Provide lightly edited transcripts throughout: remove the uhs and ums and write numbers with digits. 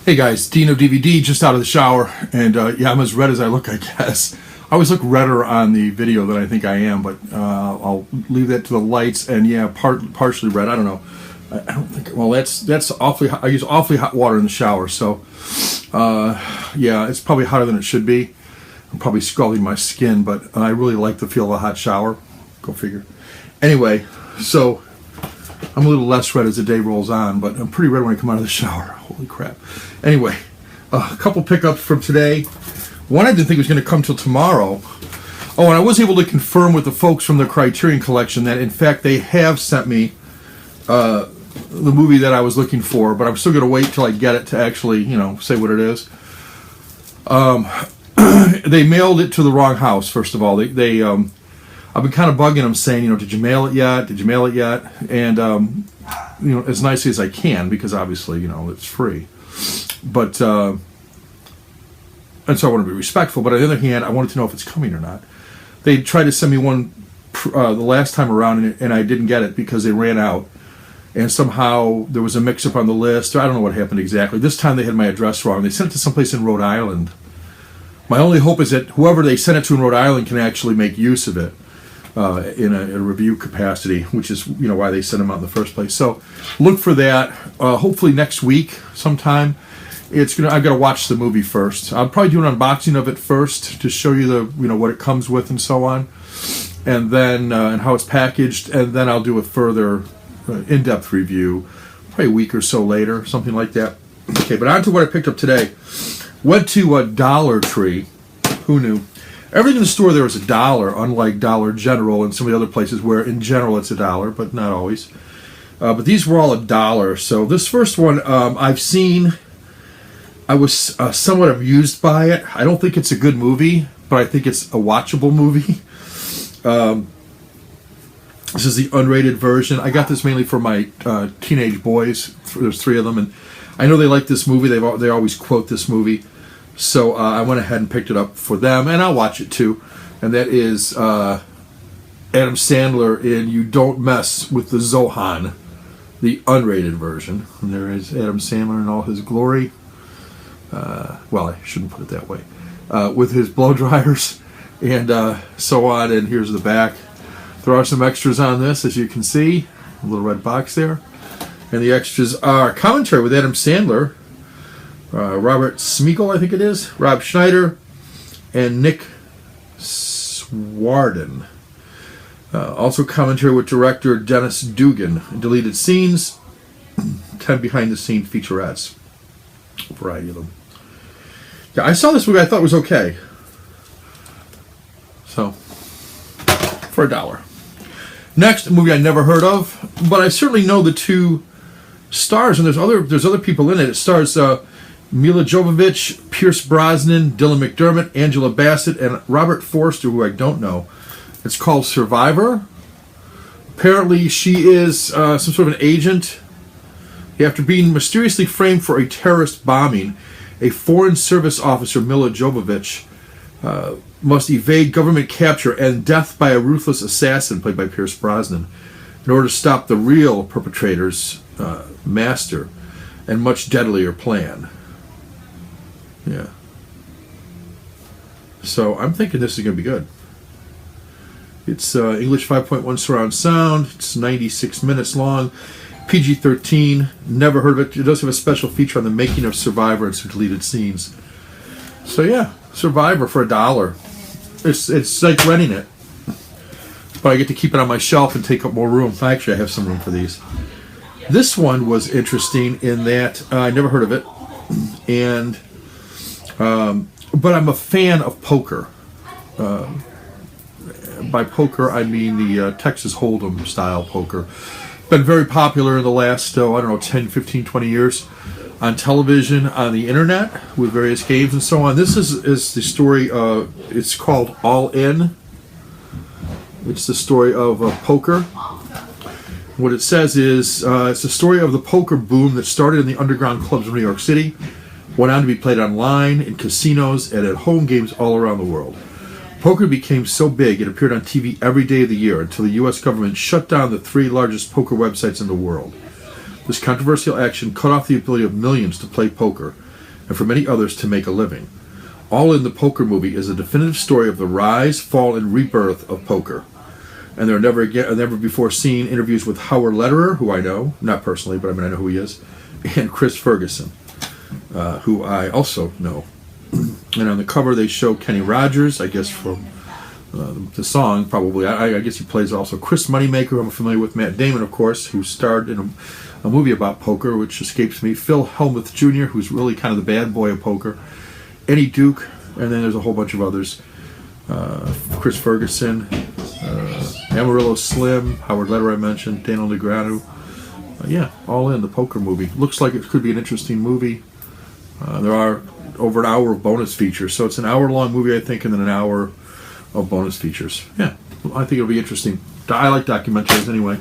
Hey guys, Dean of DVD, just out of the shower, and yeah, I'm as red as I look, I guess. I always look redder on the video than I think I am, but I'll leave that to the lights, and yeah, partially red, I don't know. I don't think, well, that's awfully hot. I use awfully hot water in the shower, so yeah, it's probably hotter than it should be. I'm probably scalding my skin, but I really like the feel of a hot shower. Go figure. Anyway, so I'm a little less red as the day rolls on, but I'm pretty red when I come out of the shower. Holy crap. Anyway, a couple pickups from today. One I didn't think was going to come till tomorrow. Oh, and I was able to confirm with the folks from the Criterion Collection that, in fact, they have sent me the movie that I was looking for, but I'm still going to wait till I get it to actually, say what it is. They mailed it to the wrong house, first of all. I've been kind of bugging them saying, did you mail it yet? Did you mail it yet? And, as nicely as I can, because obviously, it's free. But, and so I want to be respectful, but on the other hand, I wanted to know if it's coming or not. They tried to send me one the last time around, and I didn't get it because they ran out. And somehow there was a mix-up on the list. I don't know what happened exactly. This time they had my address wrong. They sent it to someplace in Rhode Island. My only hope is that whoever they sent it to in Rhode Island can actually make use of it. In a review capacity, which is why they sent them out in the first place. So look for that. Hopefully next week sometime. I've got to watch the movie first. I'll probably do an unboxing of it first to show you what it comes with and so on, and then and how it's packaged, and then I'll do a further in-depth review probably a week or so later, something like that. Okay, but on to what I picked up today. Went to a Dollar Tree. Who knew? Everything in the store there is $1, unlike Dollar General and some of the other places where in general it's $1, but not always. But these were all $1. So this first one I've seen. I was somewhat amused by it. I don't think it's a good movie, but I think it's a watchable movie. This is the unrated version. I got this mainly for my teenage boys. There's 3 of them, and I know they like this movie. They always quote this movie. So I went ahead and picked it up for them, and I'll watch it too. And that is Adam Sandler in You Don't Mess with the Zohan, the unrated version. And there is Adam Sandler in all his glory. Well, I shouldn't put it that way. With his blow dryers and so on. And here's the back. There are some extras on this, as you can see. A little red box there. And the extras are commentary with Adam Sandler. Robert Smigel, I think it is, Rob Schneider, and Nick Swarden. Also commentary with director Dennis Dugan. Deleted scenes, 10 behind-the-scene featurettes. A variety of them. Yeah, I saw this movie, I thought it was okay. So, for $1. Next, a movie I never heard of, but I certainly know the 2 stars, and there's other people in it. It stars Mila Jovovich, Pierce Brosnan, Dylan McDermott, Angela Bassett, and Robert Forster, who I don't know. It's called Survivor. Apparently she is some sort of an agent. After being mysteriously framed for a terrorist bombing, a Foreign Service officer, Mila Jovovich, must evade government capture and death by a ruthless assassin, played by Pierce Brosnan, in order to stop the real perpetrator's master and much deadlier plan. Yeah. So I'm thinking this is going to be good. It's English 5.1 surround sound. It's 96 minutes long. PG-13. Never heard of it. It does have a special feature on the making of Survivor and some deleted scenes. So yeah, Survivor for $1. It's like renting it. But I get to keep it on my shelf and take up more room. Actually, I have some room for these. This one was interesting in that I never heard of it. And but I'm a fan of poker. By poker, I mean the Texas Hold'em style poker. Been very popular in the last, 10, 15, 20 years on television, on the internet, with various games and so on. This is the story it's called All In. It's the story of poker. What it says is, it's the story of the poker boom that started in the underground clubs of New York City, went on to be played online, in casinos, and at home games all around the world. Poker became so big it appeared on TV every day of the year until the U.S. government shut down the 3 largest poker websites in the world. This controversial action cut off the ability of millions to play poker and for many others to make a living. All in the Poker movie is a definitive story of the rise, fall, and rebirth of poker. And there are never before seen interviews with Howard Lederer, who I know, not personally, but I mean I know who he is, and Chris Ferguson, who I also know. And on the cover they show Kenny Rogers, I guess from the song, probably. I guess he plays also Chris Moneymaker, who I'm familiar with, Matt Damon, of course, who starred in a movie about poker, which escapes me, Phil Hellmuth Jr., who's really kind of the bad boy of poker, Eddie Duke, and then there's a whole bunch of others. Chris Ferguson, Amarillo Slim, Howard Lederer I mentioned, Daniel Negreanu. Yeah, all in the poker movie. Looks like it could be an interesting movie. There are over an hour of bonus features, so it's an hour-long movie, I think, and then an hour of bonus features. Yeah, I think it'll be interesting. I like documentaries anyway.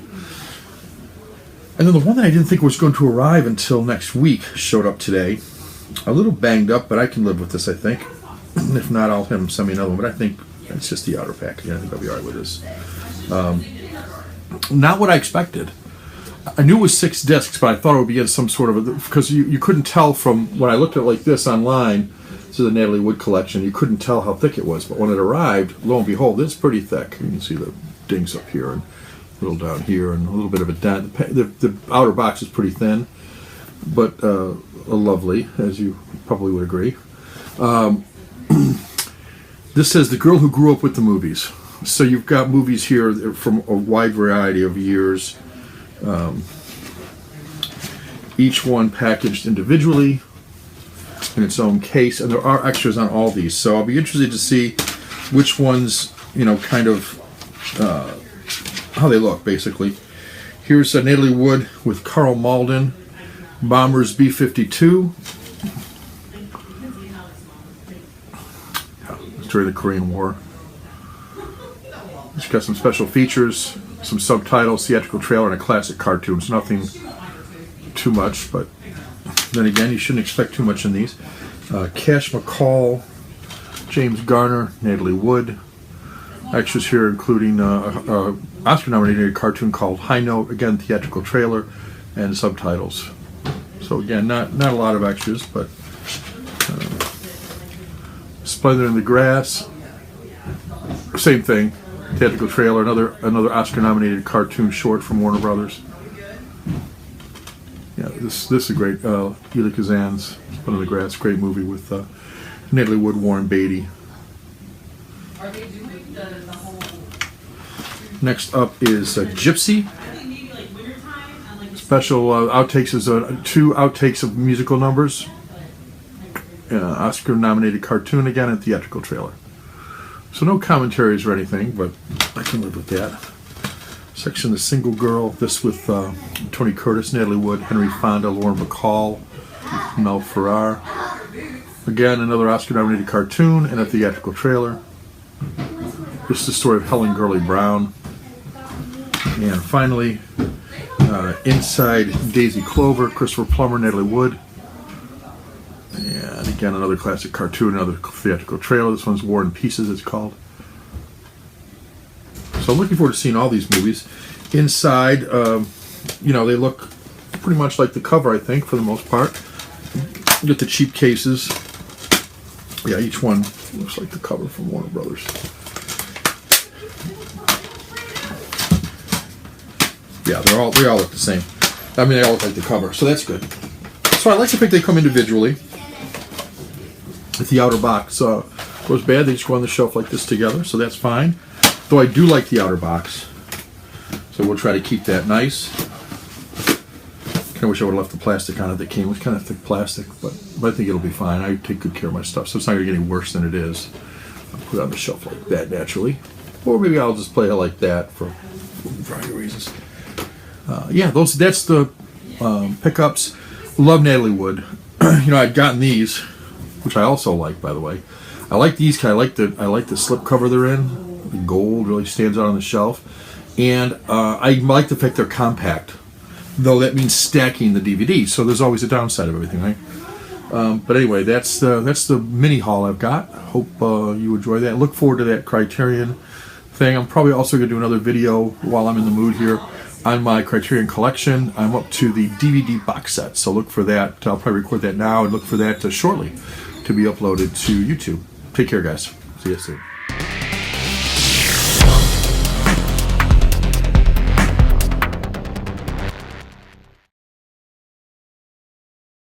And then the one that I didn't think was going to arrive until next week showed up today. A little banged up, but I can live with this, I think. If not, I'll have him send me another one, but I think it's just the outer package. I think I'll be all right with this. Not what I expected. I knew it was 6 discs, but I thought it would be in some sort of because you couldn't tell from when I looked at it like this online. This is the Natalie Wood collection. You couldn't tell how thick it was, but when it arrived, lo and behold, it's pretty thick. You can see the dings up here and a little down here and a little bit of a dent. The outer box is pretty thin, but lovely, as you probably would agree. This says The Girl Who Grew Up with the Movies. So you've got movies here from a wide variety of years. Each one packaged individually in its own case, and there are extras on all these. So I'll be interested to see which ones, kind of how they look, basically. Here's Natalie Wood with Carl Malden, Bombers B-52. During the Korean War. It's got some special features, some subtitles, theatrical trailer, and a classic cartoon. It's nothing too much, but then again, you shouldn't expect too much in these. Cash McCall, James Garner, Natalie Wood. Extras here including Oscar-nominated cartoon called High Note, again, theatrical trailer, and subtitles. So again, not a lot of extras, but Splendor in the Grass, same thing, theatrical trailer, another Oscar-nominated cartoon short from Warner Brothers. Yeah, this is a great, Elia Kazan's Splendor in the Grass, great movie with Natalie Wood, Warren Beatty. Next up is Gypsy. Special outtakes is 2 outtakes of musical numbers. Oscar-nominated cartoon again and theatrical trailer. So no commentaries or anything, but I can live with that. Section The Single Girl. This with Tony Curtis, Natalie Wood, Henry Fonda, Lauren Bacall, Mel Ferrer. Again, another Oscar-nominated cartoon and a theatrical trailer. This is the story of Helen Gurley Brown. And finally, Inside Daisy Clover, Christopher Plummer, Natalie Wood. And again, another classic cartoon, another theatrical trailer. This one's War and Pieces, it's called. So I'm looking forward to seeing all these movies. Inside, they look pretty much like the cover, I think, for the most part. You get the cheap cases. Yeah, each one looks like the cover from Warner Brothers. Yeah, they all look the same. I mean, they all look like the cover, so that's good. So I like to think they come individually. If the outer box goes bad, they just go on the shelf like this together, so that's fine. Though I do like the outer box, so we'll try to keep that nice. Kind of wish I would have left the plastic on it that came. It was kind of thick plastic, but I think it'll be fine. I take good care of my stuff, so it's not going to get any worse than it is. I'll put it on the shelf like that naturally, or maybe I'll just play it like that for a variety of reasons. That's the pickups. Love Natalie Wood. I'd gotten these, which I also like, by the way. I like these because I like the slip cover they're in. The gold really stands out on the shelf, and I like the fact they're compact. Though that means stacking the DVD, so there's always a downside of everything, right? But anyway, that's the mini haul I've got. Hope you enjoy that. Look forward to that Criterion thing. I'm probably also going to do another video while I'm in the mood here on my Criterion collection, I'm up to the DVD box set. So look for that. I'll probably record that now and look for that shortly to be uploaded to YouTube. Take care, guys. See you soon.